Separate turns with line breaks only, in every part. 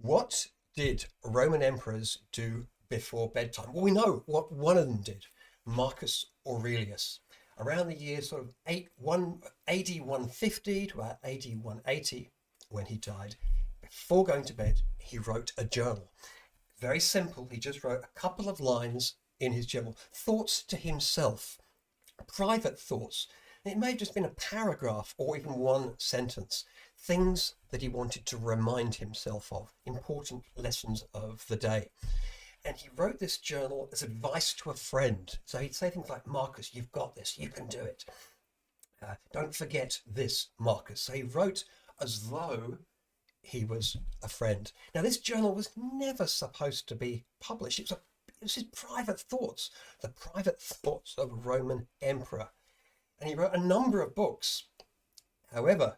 What did Roman emperors do before bedtime? Well, we know what one of them did, Marcus Aurelius. Around the year sort of AD 150 to about AD 180, when he died, before going to bed, he wrote a journal. Very simple. He just wrote a couple of lines in his journal, thoughts to himself, private thoughts. It may have just been a paragraph or even one sentence, things that he wanted to remind himself of, important lessons of the day. And he wrote this journal as advice to a friend. So he'd say things like, Marcus, you've got this, you can do it. Don't forget this, Marcus. So he wrote as though he was a friend. Now, this journal was never supposed to be published. It was his private thoughts, the private thoughts of a Roman emperor. And he wrote a number of books. However,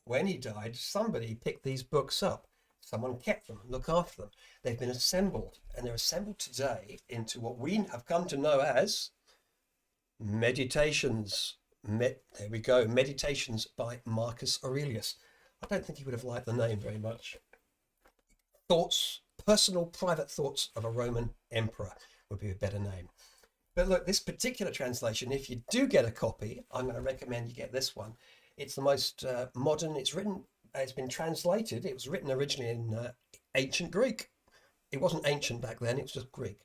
when he died, somebody picked these books up. Someone kept them, looked after them. They've been assembled, and they're assembled today into what we have come to know as meditations. There we go, Meditations by Marcus Aurelius. I don't think he would have liked the name very much. Thoughts, personal, private thoughts of a Roman emperor would be a better name. But look, this particular translation, if you do get a copy, I'm going to recommend you get this one. It's the most modern. It's been translated. It was written originally in ancient Greek. It wasn't ancient back then, it was just Greek.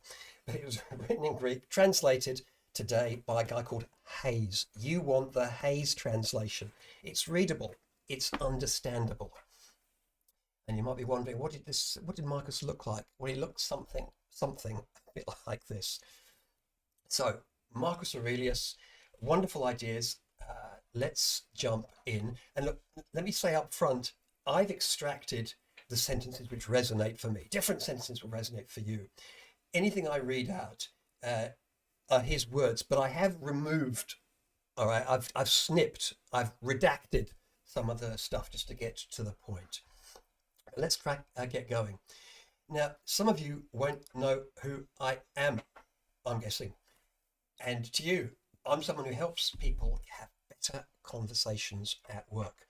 But it was written in Greek, translated today by a guy called Hayes. You want the Hayes translation. It's readable, it's understandable. And you might be wondering, what did Marcus look like? Well, he looked something a bit like this. So, Marcus Aurelius, wonderful ideas. Let's jump in. And look, let me say up front, I've extracted the sentences which resonate for me. Different sentences will resonate for you. Anything I read out are his words, but I have removed, all right, I've snipped, I've redacted some of the stuff just to get to the point. Let's get going. Now, some of you won't know who I am, I'm guessing. And to you, I'm someone who helps people have better conversations at work.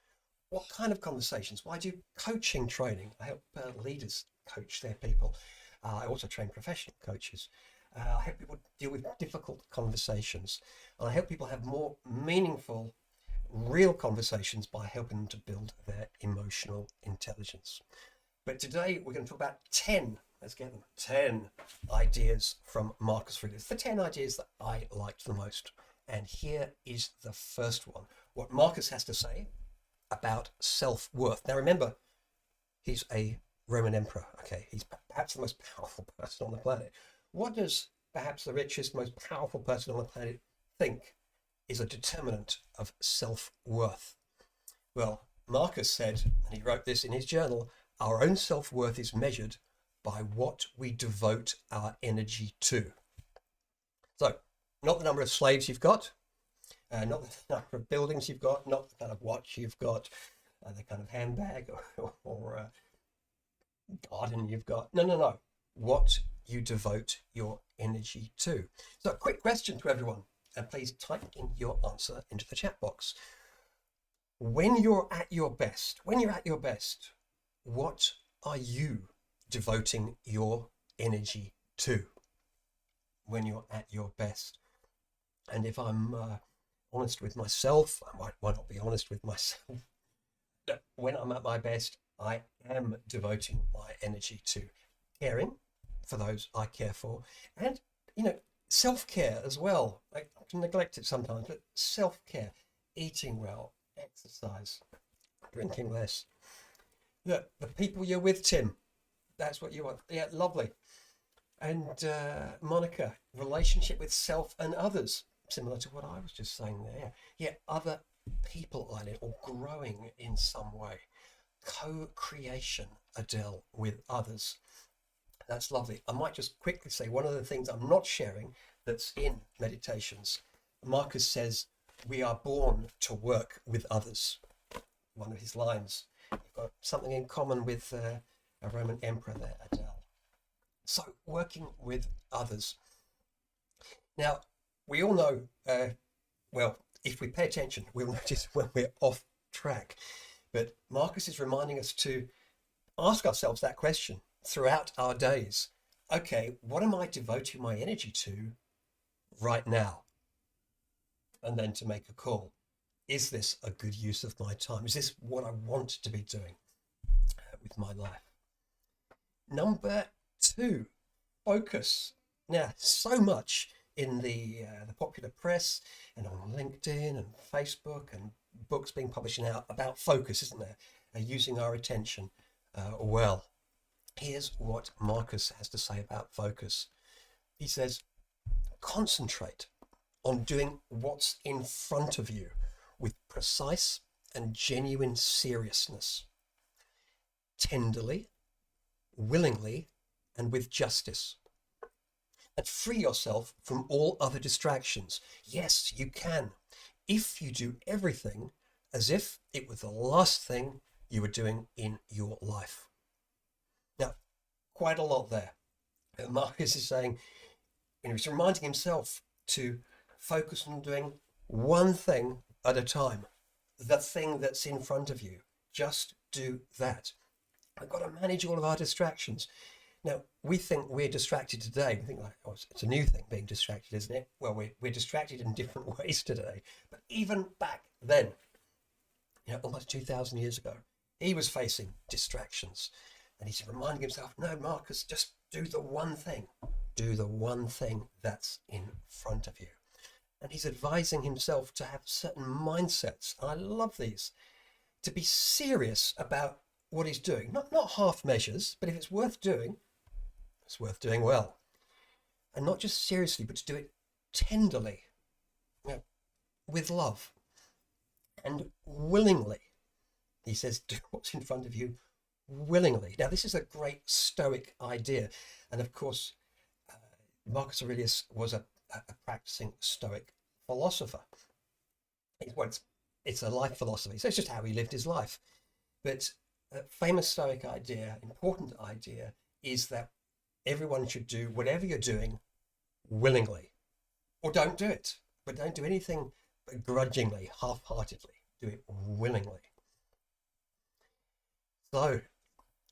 What kind of conversations? Well, I do coaching training. I help leaders coach their people. I also train professional coaches. I help people deal with difficult conversations. And I help people have more meaningful, real conversations by helping them to build their emotional intelligence. But today we're going to talk about 10 ideas from Marcus Aurelius, the 10 ideas that I liked the most. And here is the first one, what Marcus has to say about self-worth. Now remember, he's a Roman emperor, okay? He's perhaps the most powerful person on the planet. What does perhaps the richest, most powerful person on the planet think is a determinant of self-worth? Well, Marcus said, and he wrote this in his journal, our own self-worth is measured by what we devote our energy to. So, not the number of slaves you've got, not the number of buildings you've got, not the kind of watch you've got, the kind of handbag or garden you've got. No. What you devote your energy to. So, a quick question to everyone, and please type in your answer into the chat box. When you're at your best, what are you devoting your energy to when you're at your best? And if I'm honest with myself, why not be honest with myself? When I'm at my best, I am devoting my energy to caring for those I care for, and self-care as well. I can neglect it sometimes, but self-care, eating well, exercise, drinking less. Look, the people you're with, Tim, that's what you want. Yeah, lovely. And Monica, relationship with self and others, similar to what I was just saying there. Yeah, other people I live, or growing in some way. Co-creation, Adele, with others. That's lovely. I might just quickly say one of the things I'm not sharing that's in Meditations. Marcus says, we are born to work with others. One of his lines. You've got something in common with a Roman emperor there, Adele. So, working with others. Now, we all know, well, if we pay attention, we'll notice when we're off track. But Marcus is reminding us to ask ourselves that question throughout our days. Okay, what am I devoting my energy to right now? And then to make a call. Is this a good use of my time? Is this what I want to be doing with my life? Number two, focus. Now, so much in the popular press and on LinkedIn and Facebook and books being published now about focus, isn't there? Using our attention well. Here's what Marcus has to say about focus. He says, concentrate on doing what's in front of you with precise and genuine seriousness, tenderly, willingly, and with justice. And free yourself from all other distractions. Yes, you can, if you do everything as if it was the last thing you were doing in your life. Now, quite a lot there. Marcus is saying, he's reminding himself to focus on doing one thing at a time, the thing that's in front of you. Just do that. I've got to manage all of our distractions. Now, we think we're distracted today. We think like, oh, it's a new thing being distracted, isn't it? Well, we're distracted in different ways today. But even back then, almost 2,000 years ago, he was facing distractions. And he's reminding himself, no, Marcus, just do the one thing. Do the one thing that's in front of you. And he's advising himself to have certain mindsets. I love these. To be serious about what he's doing. Not half measures, but if it's worth doing well. And not just seriously, but to do it tenderly, with love and willingly. He says, do what's in front of you willingly. Now, this is a great Stoic idea. And of course, Marcus Aurelius was a practicing Stoic philosopher. It's a life philosophy, so it's just how he lived his life. But a famous Stoic idea, important idea, is that everyone should do whatever you're doing willingly, or don't do it, but don't do anything begrudgingly, half-heartedly. Do it willingly. So,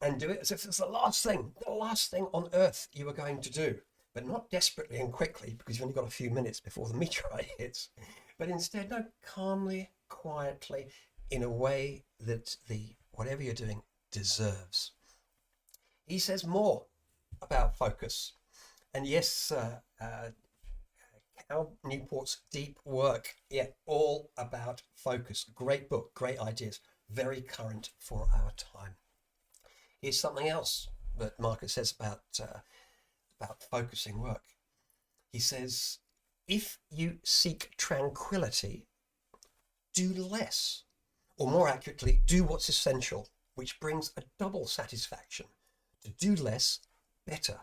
and do it as if it's the last thing on earth you are going to do. But not desperately and quickly, because you've only got a few minutes before the meteorite hits. But instead, no, calmly, quietly, in a way that whatever you're doing deserves. He says more about focus. And yes, Cal Newport's Deep Work, all about focus. Great book, great ideas, very current for our time. Here's something else that Marcus says about focusing work. He says, if you seek tranquility, do less, or more accurately, do what's essential, which brings a double satisfaction. To do less, better,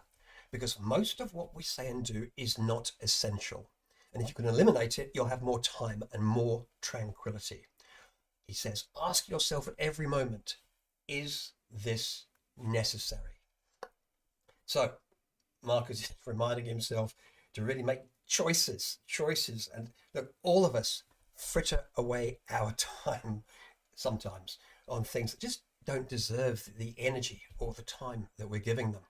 because most of what we say and do is not essential. And if you can eliminate it, you'll have more time and more tranquility. He says, ask yourself at every moment, is this necessary? So, Marcus is reminding himself to really make choices. And look, all of us fritter away our time sometimes on things that just don't deserve the energy or the time that we're giving them.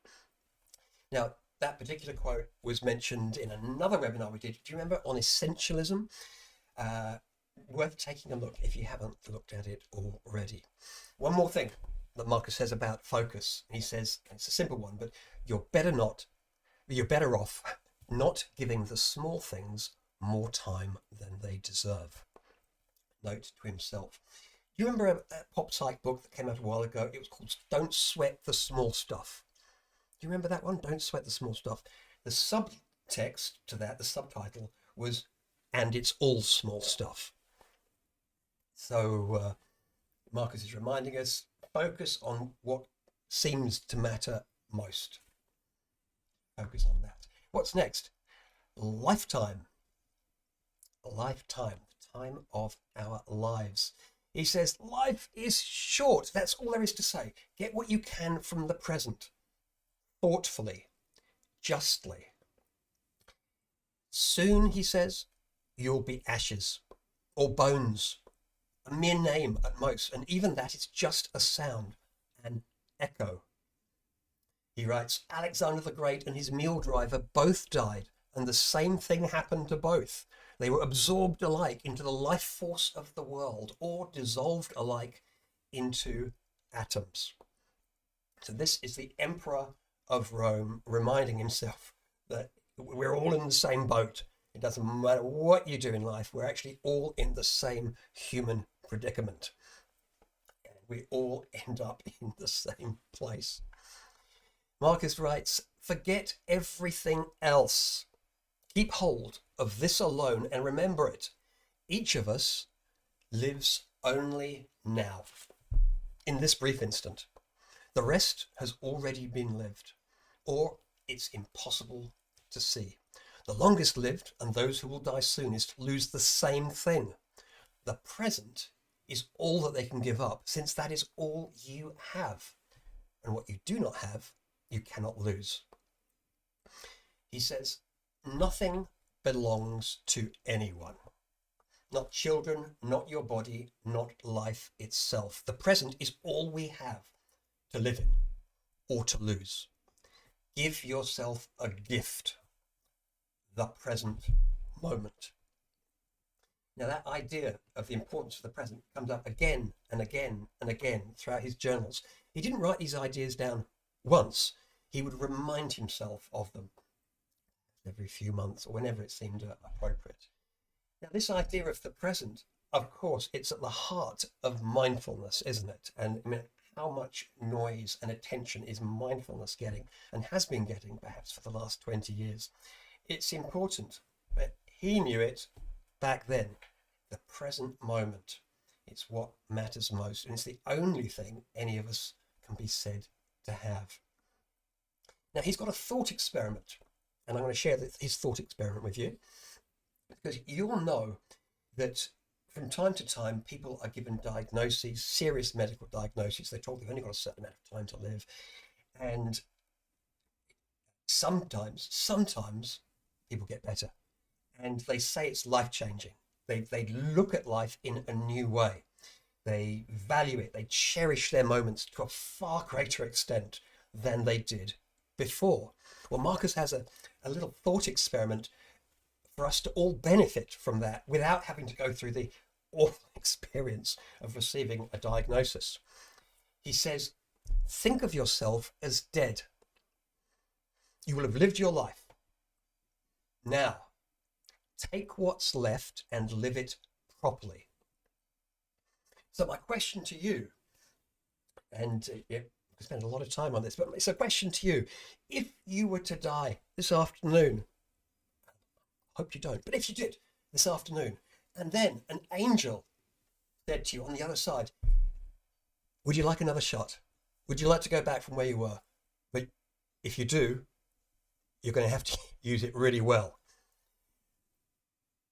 Now, that particular quote was mentioned in another webinar we did. Do you remember, on essentialism? Worth taking a look if you haven't looked at it already. One more thing that Marcus says about focus. He says, it's a simple one, but you're better off not giving the small things more time than they deserve. Note to himself. Do you remember a pop psych book that came out a while ago? It was called Don't Sweat the Small Stuff. Do you remember that one? Don't Sweat the Small Stuff. The subtext to that, the subtitle, was, and it's all small stuff. So Marcus is reminding us, focus on what seems to matter most. Focus on that. What's next? Lifetime. Lifetime, the time of our lives. He says, life is short. That's all there is to say. Get what you can from the present, thoughtfully, justly. Soon, he says, you'll be ashes or bones, a mere name at most, and even that is just a sound, an echo. He writes, Alexander the Great and his mule driver both died, and the same thing happened to both. They were absorbed alike into the life force of the world, or dissolved alike into atoms. So this is the Emperor of Rome reminding himself that we're all in the same boat. It doesn't matter what you do in life, we're actually all in the same human predicament. And we all end up in the same place. Marcus writes, forget everything else. Keep hold of this alone and remember it. Each of us lives only now, in this brief instant. The rest has already been lived, or it's impossible to see. The longest lived and those who will die soonest lose the same thing. The present is all that they can give up, since that is all you have. And what you do not have, you cannot lose. He says, nothing belongs to anyone. Not children, not your body, not life itself. The present is all we have to live in or to lose. Give yourself a gift, the present moment. Now that idea of the importance of the present comes up again and again and again throughout his journals. He didn't write these ideas down once. He would remind himself of them every few months or whenever it seemed appropriate. Now this idea of the present, of course, it's at the heart of mindfulness, isn't it? And I mean, how much noise and attention is mindfulness getting, and has been getting perhaps for the last 20 years? It's important, but he knew it back then. The present moment, it's what matters most, and it's the only thing any of us can be said to have. Now he's got a thought experiment, and I'm going to share his thought experiment with you, because you'll know that from time to time people are given diagnoses, serious medical diagnoses. They're told they've only got a certain amount of time to live, and sometimes people get better, and they say it's life-changing. They look at life in a new way. They value it. They cherish their moments to a far greater extent than they did before. Well, Marcus has a little thought experiment for us to all benefit from that without having to go through the awful experience of receiving a diagnosis. He says, think of yourself as dead. You will have lived your life. Now, take what's left and live it properly. So my question to you, and we spent a lot of time on this, but it's a question to you. If you were to die this afternoon, I hope you don't, but if you did this afternoon, and then an angel said to you on the other side, would you like another shot? Would you like to go back from where you were? But if you do, you're going to have to use it really well.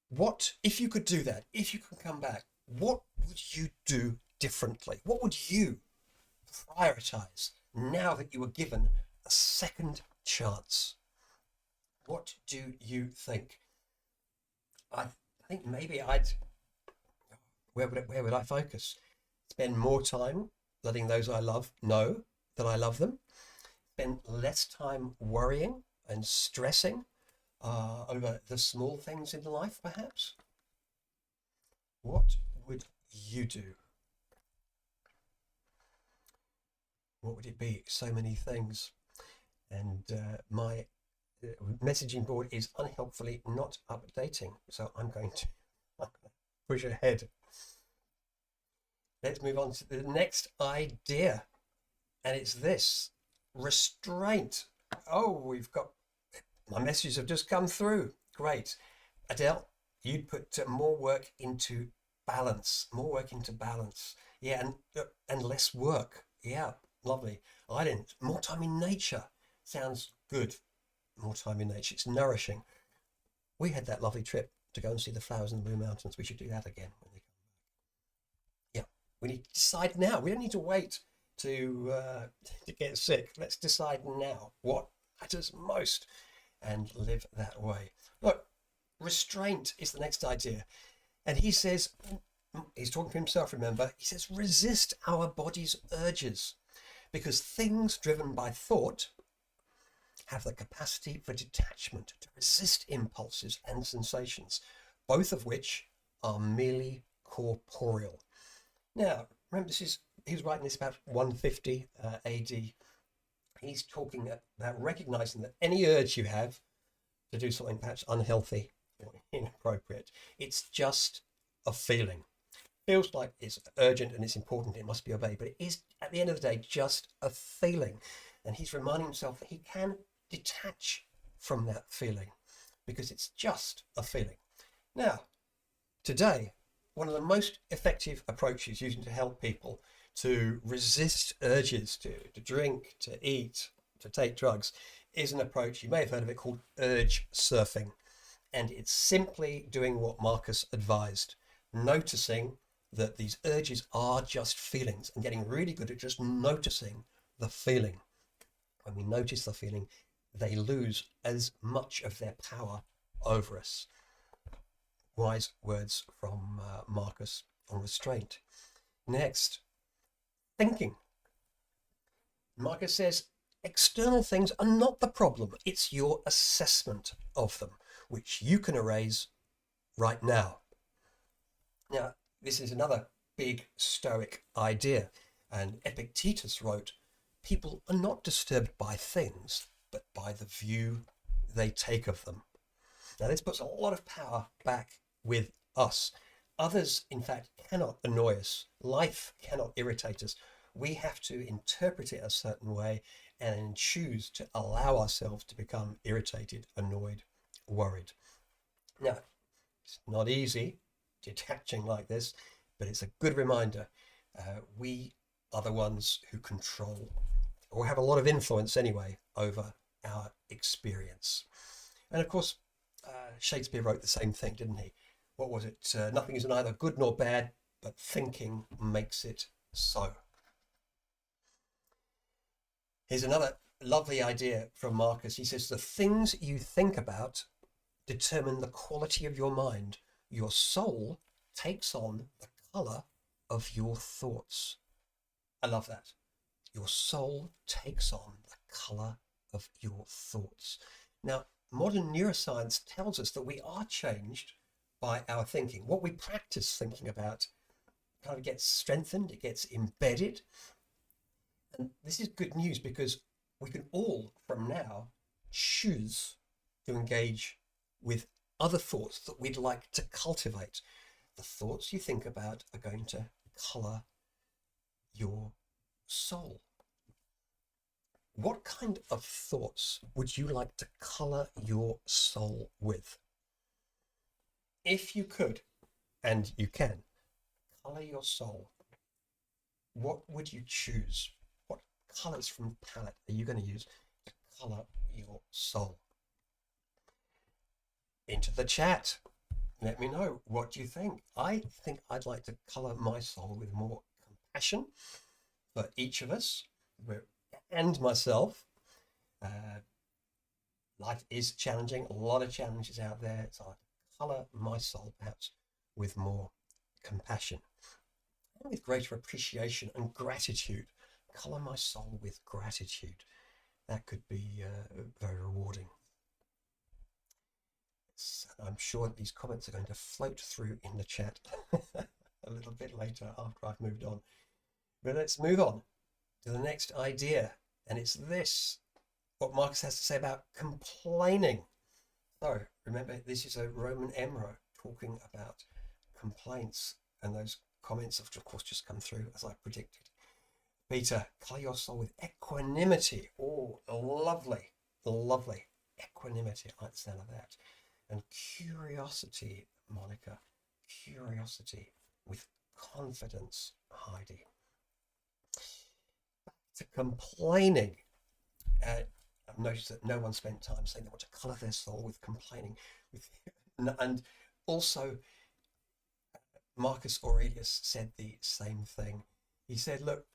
What, if you could do that, if you could come back, what would you do differently? What would you prioritize now that you were given a second chance? What do you think? I think maybe where would I focus? Spend more time letting those I love know that I love them. Spend less time worrying and stressing over the small things in life, perhaps. What would you do? What would it be? So many things. And my messaging board is unhelpfully not updating, so I'm going to push ahead. Let's move on to the next idea, and it's this: restraint. Oh, we've got, my messages have just come through. Great. Adele, you put more work into balance, yeah, and less work. Yeah, lovely. I didn't. More time in nature sounds good. More time in nature, it's nourishing. We had that lovely trip to go and see the flowers in the Blue Mountains. We should do that again when they come back. Yeah, we need to decide now. We don't need to wait to get sick. Let's decide now what matters most and live that way. Look, restraint is the next idea. And he says, he's talking to himself, remember, he says, resist our body's urges, because things driven by thought have the capacity for detachment, to resist impulses and sensations, both of which are merely corporeal. Now, remember, he's writing this about 150 AD. He's talking about recognizing that any urge you have to do something perhaps unhealthy or inappropriate, it's just a feeling. Feels like it's urgent and it's important, it must be obeyed, but it is, at the end of the day, just a feeling. And he's reminding himself that he can detach from that feeling because it's just a feeling. Now, today, one of the most effective approaches using to help people to resist urges to drink, to eat, to take drugs is an approach, you may have heard of it, called urge surfing. And it's simply doing what Marcus advised, noticing that these urges are just feelings and getting really good at just noticing the feeling. When we notice the feeling, they lose as much of their power over us. Wise words from Marcus on restraint. Next, thinking. Marcus says external things are not the problem. It's your assessment of them, which you can erase right now. Now, this is another big Stoic idea. And Epictetus wrote, people are not disturbed by things, but by the view they take of them. Now, this puts a lot of power back with us. Others, in fact, cannot annoy us. Life cannot irritate us. We have to interpret it a certain way and choose to allow ourselves to become irritated, annoyed, worried. Now, it's not easy detaching like this, but it's a good reminder. We are the ones who control or have a lot of influence anyway over our experience. And of course, Shakespeare wrote the same thing, didn't he? What was it? Nothing is neither good nor bad, but thinking makes it so. Here's another lovely idea from Marcus. He says, the things you think about determine the quality of your mind. Your soul takes on the colour of your thoughts. I love that. Your soul takes on the colour of your thoughts. Now, modern neuroscience tells us that we are changed by our thinking. What we practice thinking about kind of gets strengthened, it gets embedded. And this is good news because we can all, from now, choose to engage with other thoughts that we'd like to cultivate. The thoughts you think about are going to colour your soul. What kind of thoughts would you like to colour your soul with? If you could, and you can, colour your soul, what would you choose? What colours from the palette are you going to use to colour your soul? Into the chat. Let me know, what do you think? I think I'd like to colour my soul with more compassion for each of us and myself. Life is challenging, a lot of challenges out there, so I'd colour my soul perhaps with more compassion and with greater appreciation and gratitude. Colour my soul with gratitude. That could be very rewarding. I'm sure that these comments are going to float through in the chat a little bit later after I've moved on. But let's move on to the next idea. And it's this, what Marcus has to say about complaining. So remember, this is a Roman emperor talking about complaints, and those comments have, of course, just come through as I predicted. Peter, colour your soul with equanimity. Oh, lovely, lovely. Equanimity, I like the sound of that. And curiosity, Monica, curiosity with confidence, Heidi. Back to complaining. I've noticed that no one spent time saying they want to colour their soul with complaining. And also, Marcus Aurelius said the same thing. He said, look,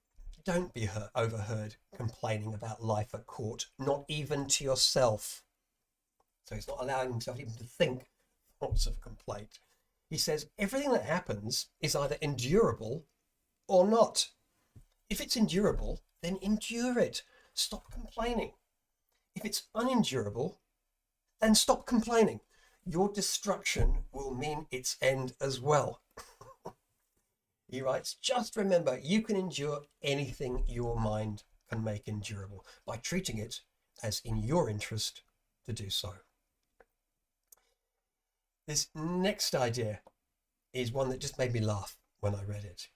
don't be overheard complaining about life at court, not even to yourself. So he's not allowing himself even to think thoughts of complaint. He says everything that happens is either endurable or not. If it's endurable, then endure it. Stop complaining. If it's unendurable, then stop complaining. Your destruction will mean its end as well. He writes, just remember, you can endure anything your mind can make endurable by treating it as in your interest to do so. This next idea is one that just made me laugh when I read it.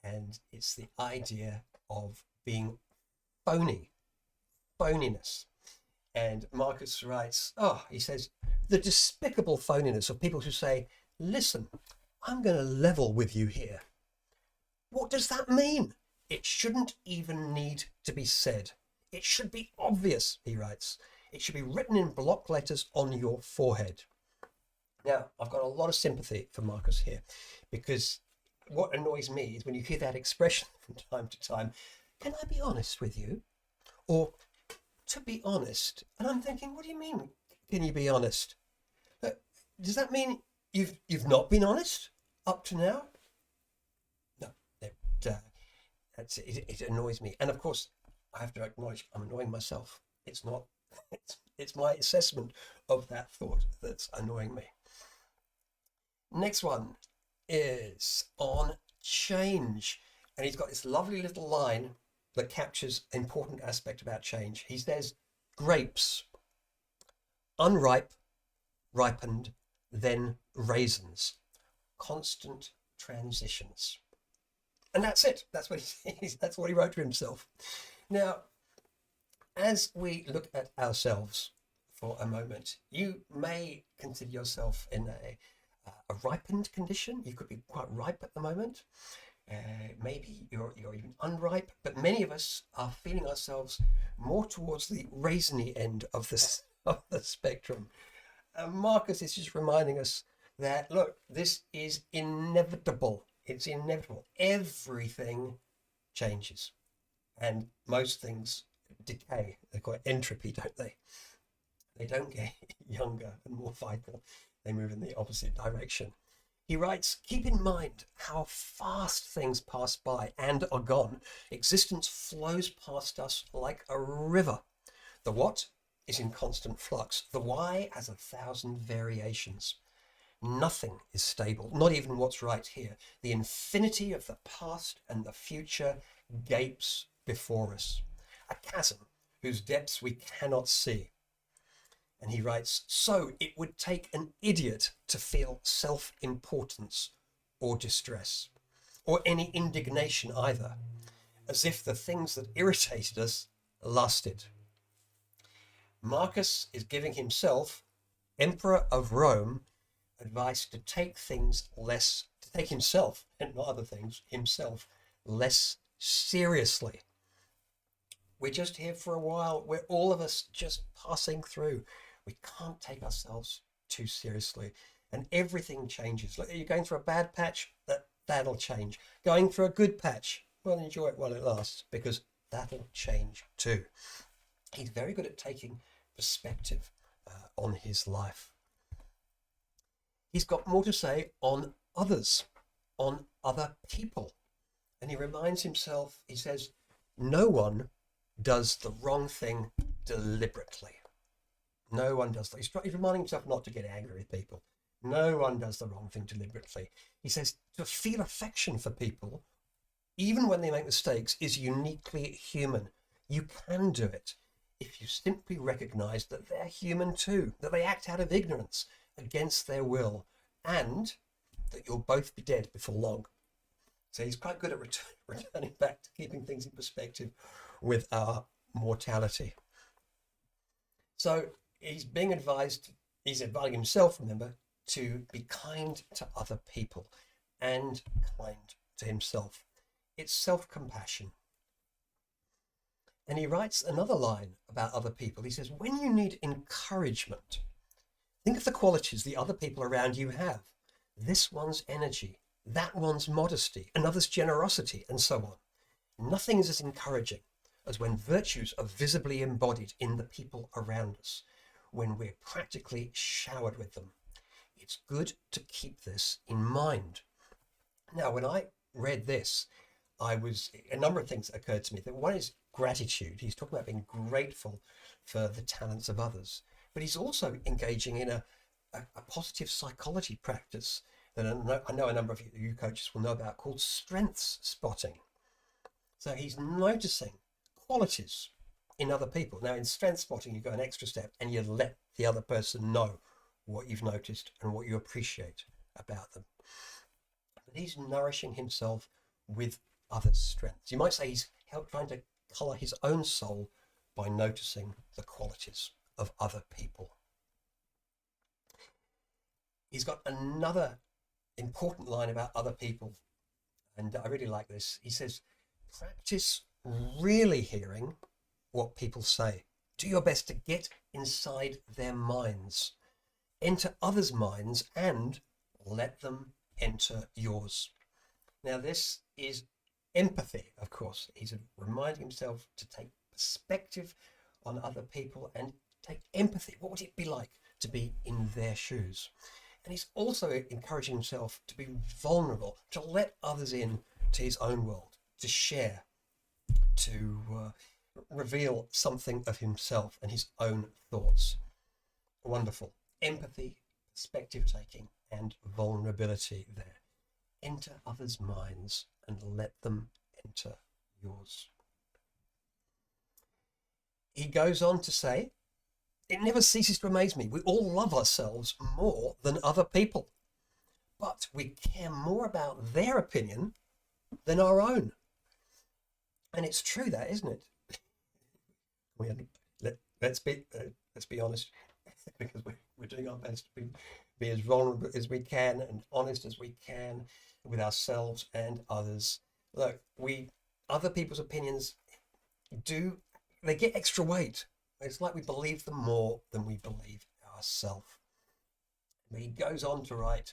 And it's the idea of being phony, phoniness. And Marcus writes, he says, the despicable phoniness of people who say, listen, I'm going to level with you here. What does that mean? It shouldn't even need to be said. It should be obvious, he writes. It should be written in block letters on your forehead. Now, I've got a lot of sympathy for Marcus here, because what annoys me is when you hear that expression from time to time, can I be honest with you? Or, to be honest. And I'm thinking, what do you mean, can you be honest? Does that mean you've not been honest up to now? No, it annoys me. And of course, I have to acknowledge I'm annoying myself. It's not, it's my assessment of that thought that's annoying me. Next one is on change. And he's got this lovely little line that captures an important aspect about change. He says, grapes, unripe, ripened, then raisins, constant transitions. And that's it. That's what he wrote to himself. Now, as we look at ourselves for a moment, you may consider yourself in a ripened condition. You could be quite ripe at the moment. Maybe you're even unripe, but many of us are feeling ourselves more towards the raisiny end of the spectrum. Marcus is just reminding us that, look, this is inevitable. It's inevitable. Everything changes, and most things decay. They call it entropy, don't they? They don't get younger and more vital. They move in the opposite direction. He writes, keep in mind how fast things pass by and are gone. Existence flows past us like a river. The what is in constant flux. The why has 1,000 variations. Nothing is stable, not even what's right here. The infinity of the past and the future gapes before us. A chasm whose depths we cannot see. And he writes, so it would take an idiot to feel self-importance or distress, or any indignation either, as if the things that irritated us lasted. Marcus is giving himself, Emperor of Rome, advice to take himself, and not other things, himself, less seriously. We're just here for a while. We're all of us just passing through. We can't take ourselves too seriously, and everything changes. Like, you're going through a bad patch, that'll change. Going through a good patch, well, enjoy it while it lasts, because that'll change too. He's very good at taking perspective on his life. He's got more to say on others, on other people. And he reminds himself, he says, no one does the wrong thing deliberately. No one does that. He's reminding himself not to get angry with people. No one does the wrong thing deliberately. He says to feel affection for people, even when they make mistakes, is uniquely human. You can do it if you simply recognize that they're human too, that they act out of ignorance against their will, and that you'll both be dead before long. So he's quite good at returning back to keeping things in perspective with our mortality. So he's advising himself, remember, to be kind to other people and kind to himself. It's self-compassion. And he writes another line about other people. He says, when you need encouragement, think of the qualities the other people around you have. This one's energy, that one's modesty, another's generosity, and so on. Nothing is as encouraging as when virtues are visibly embodied in the people around us, when we're practically showered with them. It's good to keep this in mind. Now, when I read this, a number of things occurred to me. That one is gratitude. He's talking about being grateful for the talents of others, but he's also engaging in a positive psychology practice that I know a number of you coaches will know about, called strengths spotting. So he's noticing qualities in other people. Now, in strength spotting, you go an extra step and you let the other person know what you've noticed and what you appreciate about them. But he's nourishing himself with others' strengths. You might say he's trying to colour his own soul by noticing the qualities of other people. He's got another important line about other people, and I really like this. He says, practice really hearing what people say. Do your best to get inside their minds, enter others' minds, and let them enter yours. Now, this is empathy, of course. He's reminding himself to take perspective on other people and take empathy. What would it be like to be in their shoes? And he's also encouraging himself to be vulnerable, to let others in to his own world, to share, to reveal something of himself and his own thoughts. Wonderful. Empathy, perspective taking, and vulnerability there. Enter others' minds and let them enter yours. He goes on to say, it never ceases to amaze me. We all love ourselves more than other people, but we care more about their opinion than our own. And it's true, that, isn't it? Let's be honest, because we're doing our best to be as vulnerable as we can and honest as we can with ourselves and others. Look, other people's opinions they get extra weight. It's like we believe them more than we believe ourselves. He goes on to write,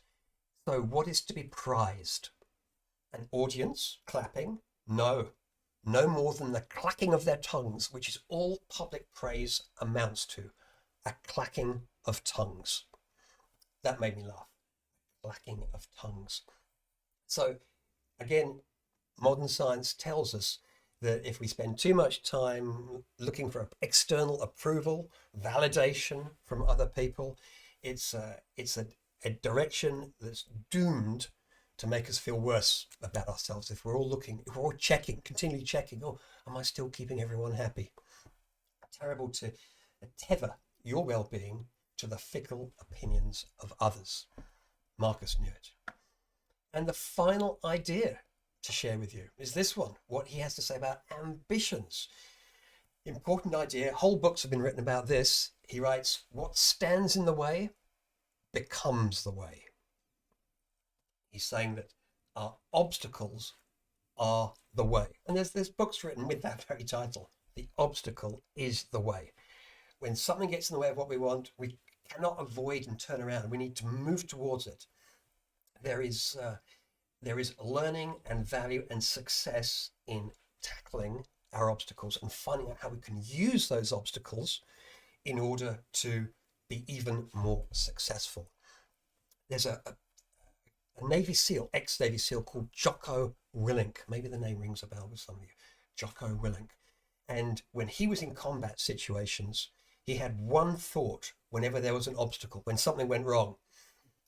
so what is to be prized? An audience clapping? No more than the clacking of their tongues, which is all public praise amounts to, a clacking of tongues. That made me laugh. Clacking of tongues. So again, modern science tells us that if we spend too much time looking for external approval, validation from other people, it's a direction that's doomed to make us feel worse about ourselves. If we're all continually checking, oh, am I still keeping everyone happy? Terrible to tether your well-being to the fickle opinions of others. Marcus knew it. And the final idea to share with you is this one, what he has to say about ambitions. Important idea. Whole books have been written about this. He writes, what stands in the way becomes the way. He's saying that our obstacles are the way. And there's books written with that very title. The obstacle is the way. When something gets in the way of what we want, we cannot avoid and turn around. We need to move towards it. There is learning and value and success in tackling our obstacles and finding out how we can use those obstacles in order to be even more successful. There's a Navy SEAL, ex-Navy SEAL called Jocko Willink. Maybe the name rings a bell with some of you. Jocko Willink. And when he was in combat situations, he had one thought whenever there was an obstacle, when something went wrong.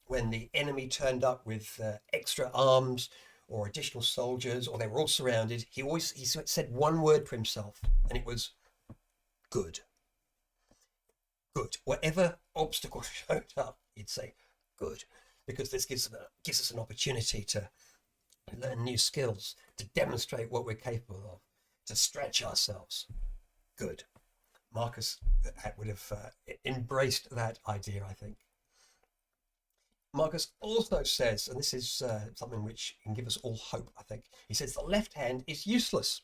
When the enemy turned up with extra arms or additional soldiers, or they were all surrounded, he said one word for himself, and it was good. Good. Whatever obstacle showed up, he'd say good, because this gives us an opportunity to learn new skills, to demonstrate what we're capable of, to stretch ourselves. Good. Marcus would have embraced that idea, I think. Marcus also says, and this is something which can give us all hope, I think. He says the left hand is useless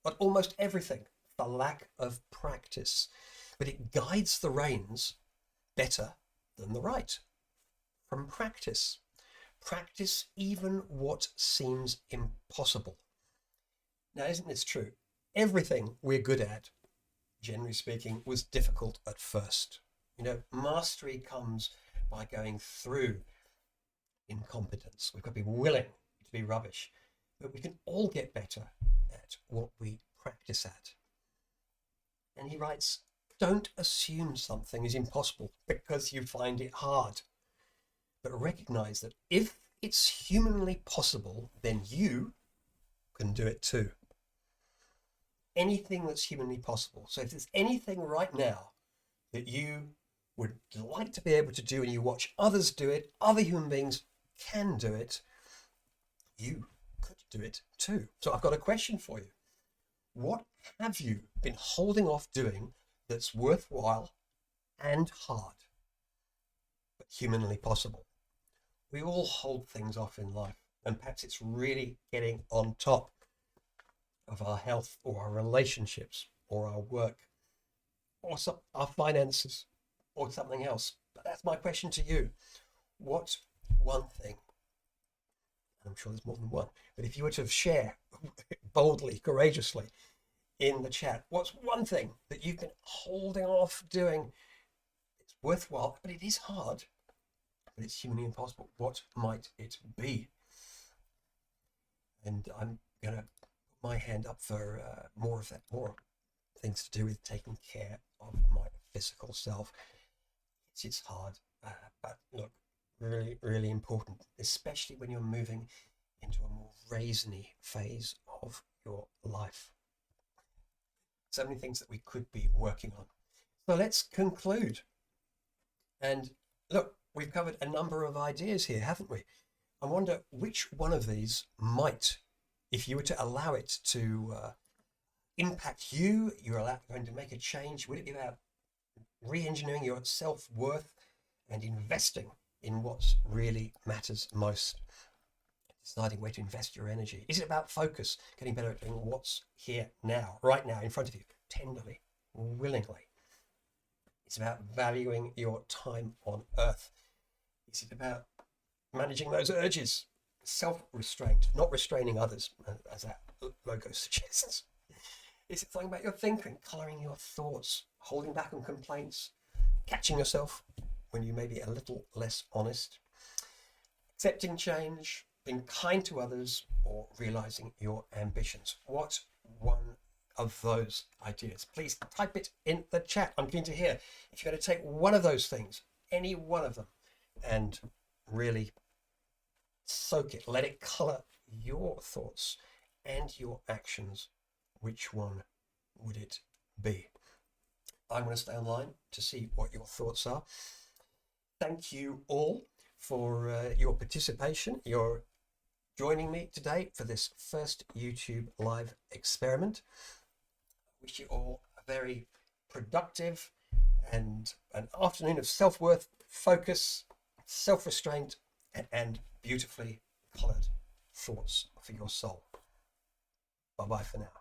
at almost everything for lack of practice, but it guides the reins better than the right. From practice. Practice even what seems impossible. Now, isn't this true? Everything we're good at, generally speaking, was difficult at first. Mastery comes by going through incompetence. We've got to be willing to be rubbish. but we can all get better at what we practice at. And he writes, don't assume something is impossible because you find it hard, but recognize that if it's humanly possible, then you can do it too. Anything that's humanly possible. So if there's anything right now that you would like to be able to do and you watch others do it, other human beings can do it, you could do it too. So I've got a question for you. What have you been holding off doing that's worthwhile and hard, but humanly possible? We all hold things off in life, and perhaps it's really getting on top of our health or our relationships or our work or our finances or something else. But that's my question to you. What one thing, I'm sure there's more than one, but if you were to share boldly, courageously in the chat, what's one thing that you've been holding off doing? It's worthwhile, but it is hard, but it's humanly impossible. What might it be? And I'm going to put my hand up for more of that, more things to do with taking care of my physical self. It's hard, but look, really, really important, especially when you're moving into a more raisiny phase of your life. So many things that we could be working on. So let's conclude. And look, we've covered a number of ideas here, haven't we? I wonder which one of these might, if you were to allow it to impact you, you're going to make a change. Would it be about re-engineering your self-worth and investing in what really matters most? Deciding where to invest your energy. Is it about focus, getting better at doing what's here now, right now, in front of you, tenderly, willingly? It's about valuing your time on earth. Is it about managing those urges, self-restraint, not restraining others, as that logo suggests? Is it something about your thinking, colouring your thoughts, holding back on complaints, catching yourself when you may be a little less honest, accepting change, being kind to others, or realising your ambitions? What one of those ideas? Please type it in the chat. I'm keen to hear if you're going to take one of those things, any one of them, and really soak it, let it colour your thoughts and your actions. Which one would it be? I'm going to stay online to see what your thoughts are. Thank you all for your participation, your joining me today for this first YouTube live experiment. I wish you all a very productive and an afternoon of self-worth, focus, self-restraint, and beautifully coloured thoughts for your soul. Bye-bye for now.